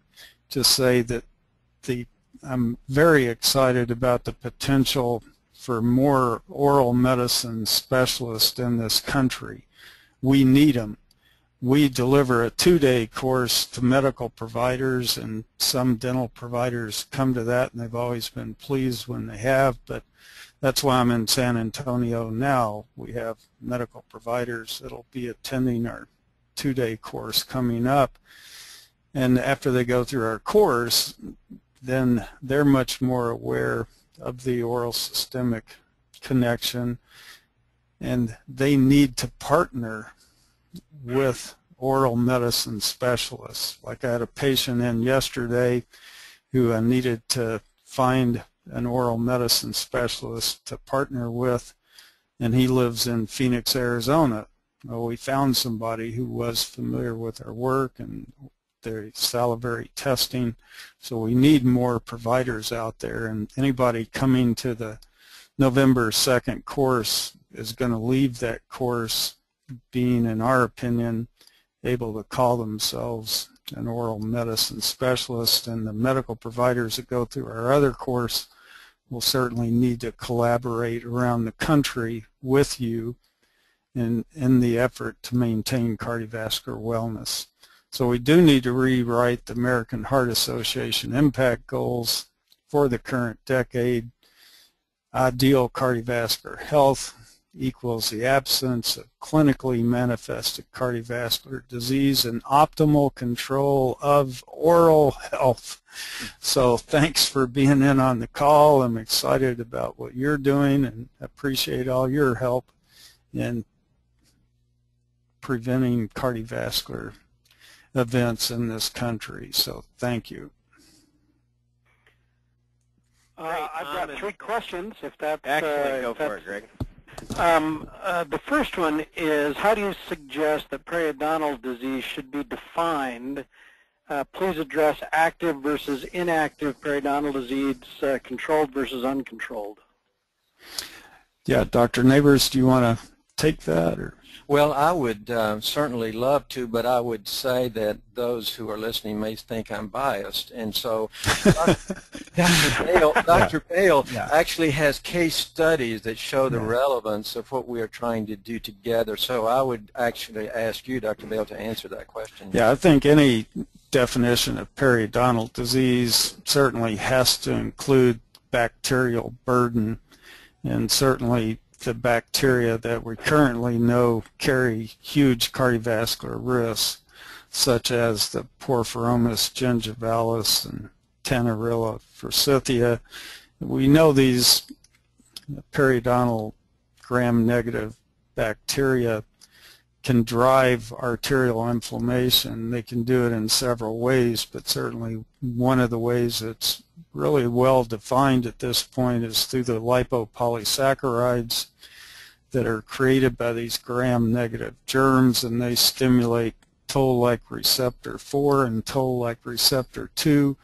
just say that I'm very excited about the potential for more oral medicine specialists in this country. We need them. We deliver a 2-day course to medical providers, and some dental providers come to that, and they've always been pleased when they have, but that's why I'm in San Antonio now. We have medical providers that will be attending our 2-day course coming up, and after they go through our course, then they're much more aware of the oral systemic connection, and they need to partner with oral medicine specialists. Like I had a patient in yesterday who needed to find an oral medicine specialist to partner with, and he lives in Phoenix, Arizona. Well, we found somebody who was familiar with our work and their salivary testing, so we need more providers out there, and anybody coming to the November 2nd course is going to leave that course being, in our opinion, able to call themselves an oral medicine specialist, and the medical providers that go through our other course will certainly need to collaborate around the country with you in the effort to maintain cardiovascular wellness. So we do need to rewrite the American Heart Association impact goals for the current decade. Ideal cardiovascular health equals the absence of clinically manifested cardiovascular disease and optimal control of oral health. So thanks for being in on the call. I'm excited about what you're doing and appreciate all your help in preventing cardiovascular events in this country. So thank you. I've got 3 questions, if that's... Excellent. Go for it, Greg. The first one is, how do you suggest that periodontal disease should be defined? Please address active versus inactive periodontal disease, controlled versus uncontrolled. Yeah, Dr. Nabors, do you want to take that? Or? Well, I would certainly love to, but I would say that those who are listening may think I'm biased. And so Dr. Bale actually has case studies that show the relevance of what we are trying to do together. So I would actually ask you, Dr. Bale, to answer that question. Yeah, I think any definition of periodontal disease certainly has to include bacterial burden, and certainly the bacteria that we currently know carry huge cardiovascular risks, such as the Porphyromonas gingivalis and Tenorilla forsythia. We know these periodontal gram-negative bacteria can drive arterial inflammation. They can do it in several ways, but certainly one of the ways that's really well defined at this point is through the lipopolysaccharides that are created by these gram-negative germs, and they stimulate toll-like receptor 4 and toll-like receptor 2,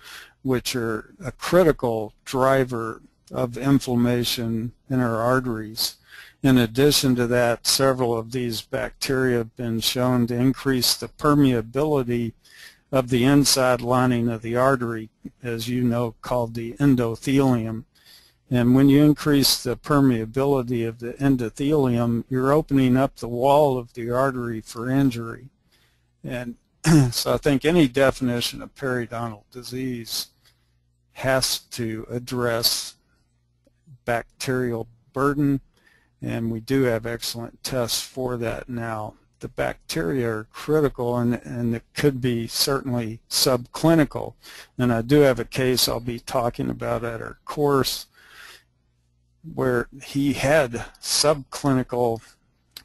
which are a critical driver of inflammation in our arteries. In addition to that, several of these bacteria have been shown to increase the permeability of the inside lining of the artery, as you know, called the endothelium. And when you increase the permeability of the endothelium, you're opening up the wall of the artery for injury. And so I think any definition of periodontal disease has to address bacterial burden, and we do have excellent tests for that now. The bacteria are critical, and it could be certainly subclinical. And I do have a case I'll be talking about at our course where he had subclinical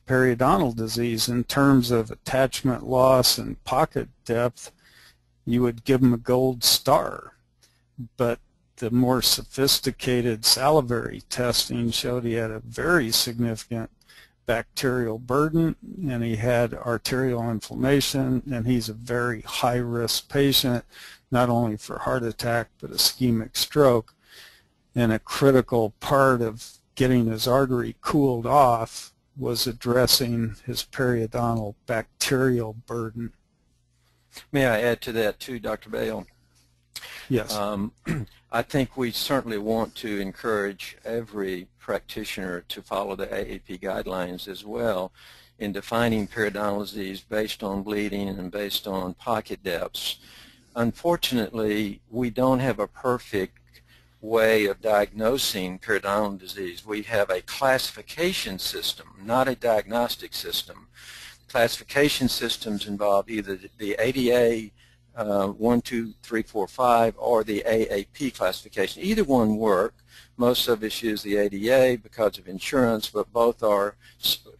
periodontal disease in terms of attachment loss and pocket depth. You would give him a gold star, but the more sophisticated salivary testing showed he had a very significant bacterial burden, and he had arterial inflammation, and he's a very high-risk patient, not only for heart attack but ischemic stroke. And a critical part of getting his artery cooled off was addressing his periodontal bacterial burden. May I add to that too, Dr. Bale? Yes. I think we certainly want to encourage every practitioner to follow the AAP guidelines as well in defining periodontal disease based on bleeding and based on pocket depths. Unfortunately, we don't have a perfect way of diagnosing periodontal disease. We have a classification system, not a diagnostic system. Classification systems involve either the ADA 1, 2, 3, 4, 5 or the AAP classification. Either one work. Most of us use the ADA because of insurance, but both are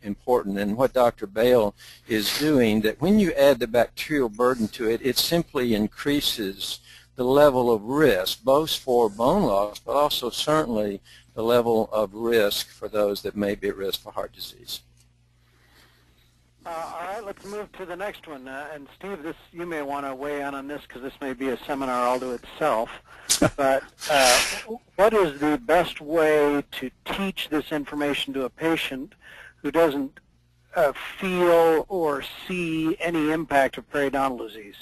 important. And what Dr. Bale is doing, that when you add the bacterial burden to it, it simply increases the level of risk, both for bone loss, but also certainly the level of risk for those that may be at risk for heart disease. All right, let's move to the next one. And Steve, you may want to weigh in on this because this may be a seminar all to itself. But what is the best way to teach this information to a patient who doesn't feel or see any impact of periodontal disease?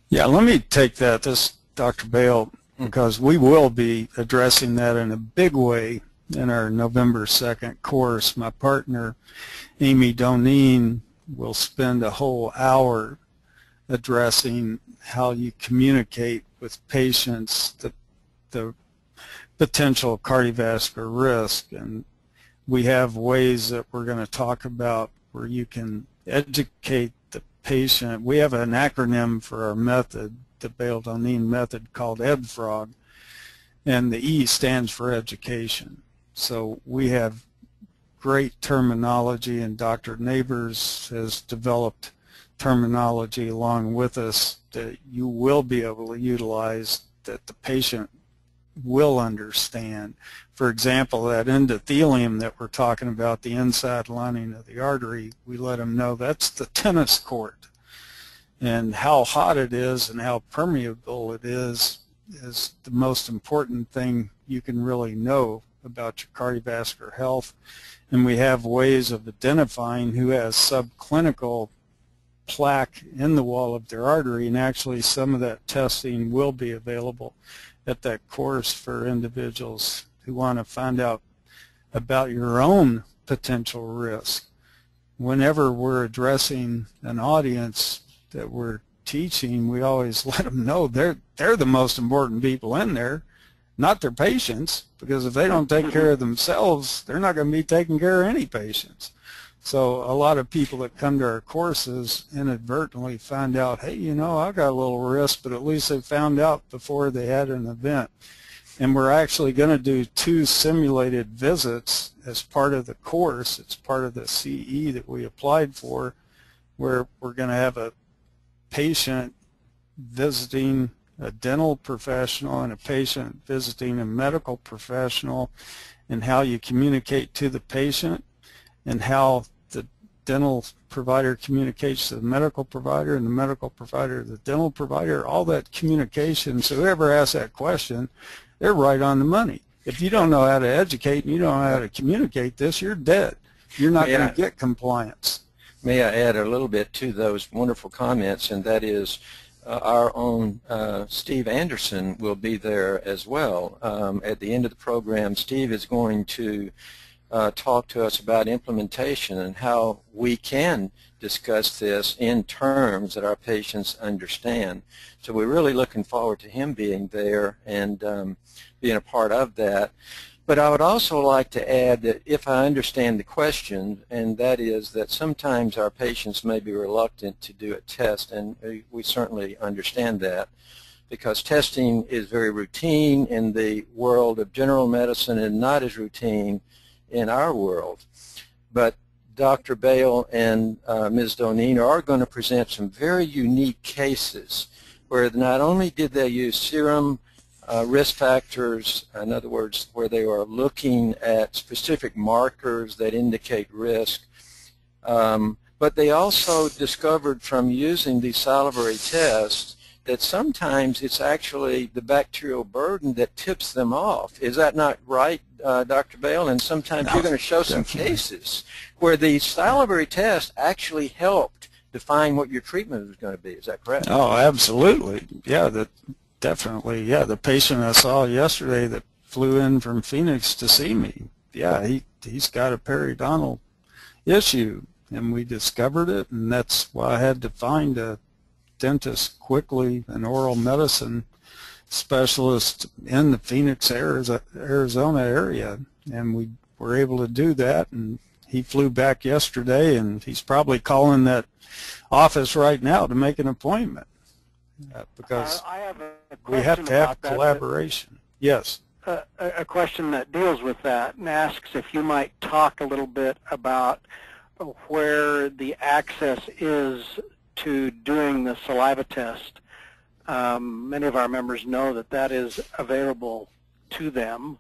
Yeah, let me take that, Dr. Bale, because we will be addressing that in a big way in our November 2nd course. My partner, Amy Doneen, will spend a whole hour addressing how you communicate with patients the potential cardiovascular risk. And we have ways that we're going to talk about where you can educate the patient. We have an acronym for our method, the Bale-Doneen Method, called EDFROG, and the E stands for education. So we have great terminology, and Dr. Nabors has developed terminology along with us that you will be able to utilize, that the patient will understand. For example, that endothelium that we're talking about, the inside lining of the artery, we let them know that's the tennis court. And how hot it is and how permeable it is the most important thing you can really know about your cardiovascular health. And we have ways of identifying who has subclinical plaque in the wall of their artery, and actually some of that testing will be available at that course for individuals who want to find out about your own potential risk. Whenever we're addressing an audience that we're teaching, we always let them know they're the most important people in there, not their patients, because if they don't take care of themselves, they're not going to be taking care of any patients. So a lot of people that come to our courses inadvertently find out, hey, you know, I got a little risk, but at least they found out before they had an event. And we're actually going to do 2 simulated visits as part of the course. It's part of the CE that we applied for, where we're going to have a patient visiting a dental professional and a patient visiting a medical professional, and how you communicate to the patient and how the dental provider communicates to the medical provider and the medical provider to the dental provider, all that communication. So whoever asks that question, they're right on the money. If you don't know how to educate and you don't know how to communicate this, you're dead. You're not going to get compliance. May I add a little bit to those wonderful comments, and that is our own Steve Anderson will be there as well. At the end of the program, Steve is going to talk to us about implementation and how we can discuss this in terms that our patients understand. So we're really looking forward to him being there and being a part of that. But I would also like to add that if I understand the question, and that is that sometimes our patients may be reluctant to do a test, and we certainly understand that, because testing is very routine in the world of general medicine and not as routine in our world. But Dr. Bale and Ms. Doneen are going to present some very unique cases where not only did they use serum risk factors, in other words, where they are looking at specific markers that indicate risk, but they also discovered from using these salivary tests that sometimes it's actually the bacterial burden that tips them off. Is that not right, Dr. Bale? And sometimes you're going to show some cases where the salivary test actually helped define what your treatment was going to be. Is that correct? Oh, absolutely. Yeah, definitely. Yeah, the patient I saw yesterday that flew in from Phoenix to see me, yeah, he's got a periodontal issue, and we discovered it, and that's why I had to find a dentist quickly, an oral medicine specialist in the Phoenix, Arizona area, and we were able to do that. And he flew back yesterday, and he's probably calling that office right now to make an appointment because I have we have to have collaboration. Yes. A question that deals with that and asks if you might talk a little bit about where the access is to doing the saliva test. Many of our members know that that is available to them,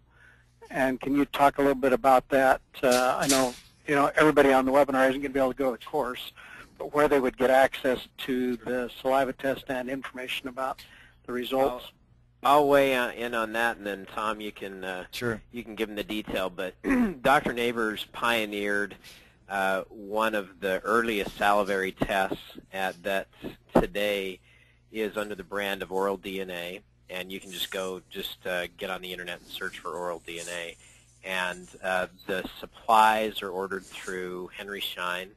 and can you talk a little bit about that? I know everybody on the webinar isn't going to be able to go to the course, but where they would get access to the saliva test and information about the results. I'll weigh in on that, and then Tom, you can sure. You can give them the detail. But Dr. Nabors pioneered one of the earliest salivary tests that today is under the brand of oral DNA, and you can just get on the internet and search for oral DNA. And the supplies are ordered through Henry Schein,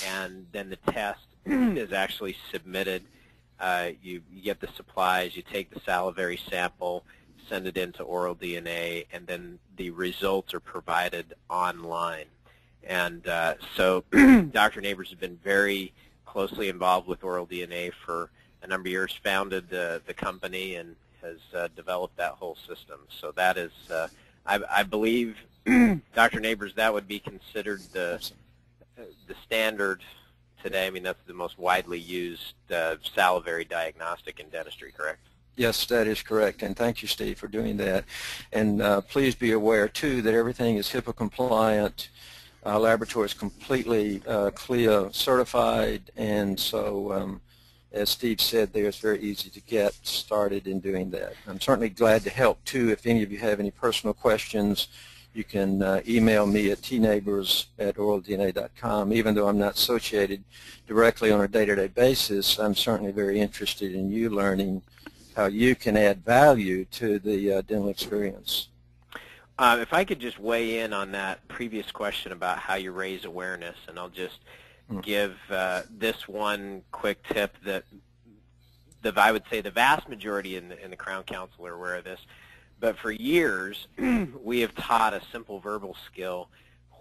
and then the test is actually submitted. You get the supplies, you take the salivary sample, send it into oral DNA, and then the results are provided online. And so Dr. Nabors has been very closely involved with oral DNA for a number of years, founded the company, and has developed that whole system. So that is, I believe, Dr. Nabors, that would be considered the standard today. I mean, that's the most widely used salivary diagnostic in dentistry, correct? Yes, that is correct, and thank you, Steve, for doing that. And please be aware, too, that everything is HIPAA compliant. Our laboratory is completely CLIA certified, and so as Steve said there, it's very easy to get started in doing that. I'm certainly glad to help, too. If any of you have any personal questions, you can email me at tnabors@oraldna.com. Even though I'm not associated directly on a day-to-day basis, I'm certainly very interested in you learning how you can add value to the dental experience. If I could just weigh in on that previous question about how you raise awareness, and I'll just give this one quick tip that I would say the vast majority in the Crown Council are aware of this, but for years we have taught a simple verbal skill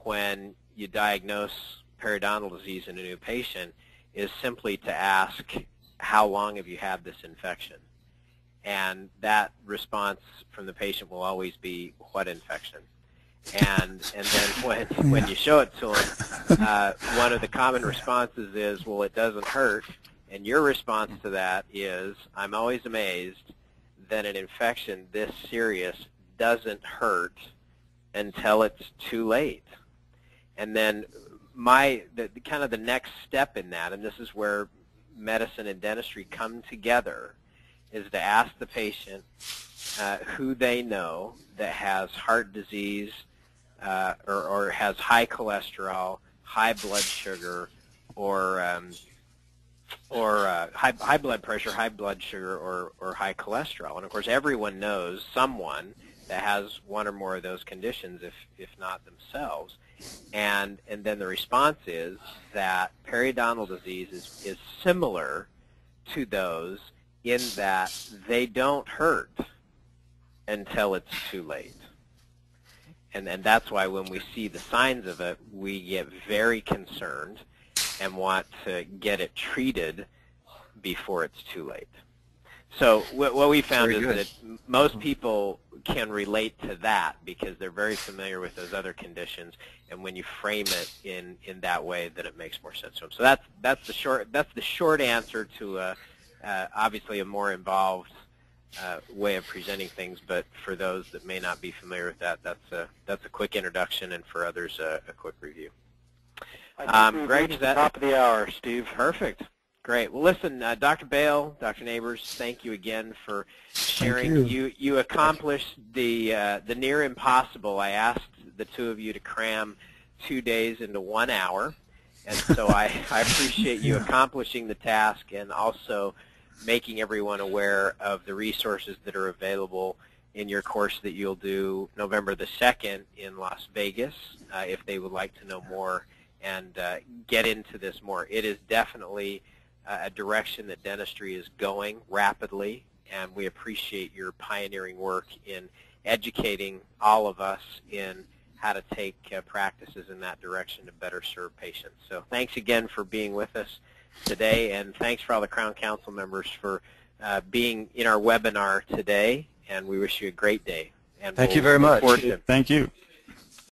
when you diagnose periodontal disease in a new patient is simply to ask, how long have you had this infection? And that response from the patient will always be, what infection? And then when you show it to them, one of the common responses is, well, it doesn't hurt. And your response to that is, I'm always amazed that an infection this serious doesn't hurt until it's too late. And then kind of the next step in that, and this is where medicine and dentistry come together, is to ask the patient who they know that has heart disease or has high cholesterol, high blood sugar, or high blood pressure, high blood sugar, or high cholesterol. And of course, everyone knows someone that has one or more of those conditions, if not themselves. And then the response is that periodontal disease is similar to those in that they don't hurt until it's too late. And that's why when we see the signs of it, we get very concerned and want to get it treated before it's too late. So what we found is that most people can relate to that because they're very familiar with those other conditions, and when you frame it in that way, that it makes more sense to them. So that's the short answer to obviously a more involved way of presenting things, but for those that may not be familiar with that, that's a quick introduction, and for others a quick review. Greg, is that top of the hour, Steve? Perfect. Great. Well, listen, Dr. Bale, Dr. Nabors, thank you again for sharing. You accomplished the near impossible. I asked the two of you to cram 2 days into 1 hour, and so I appreciate you accomplishing the task and also making everyone aware of the resources that are available in your course that you'll do November the 2nd in Las Vegas, if they would like to know more and get into this more. It is definitely a direction that dentistry is going rapidly, and we appreciate your pioneering work in educating all of us in how to take practices in that direction to better serve patients. So thanks again for being with us today, and thanks for all the Crown Council members for being in our webinar today, and we wish you a great day. And Thank you very much. Thank you.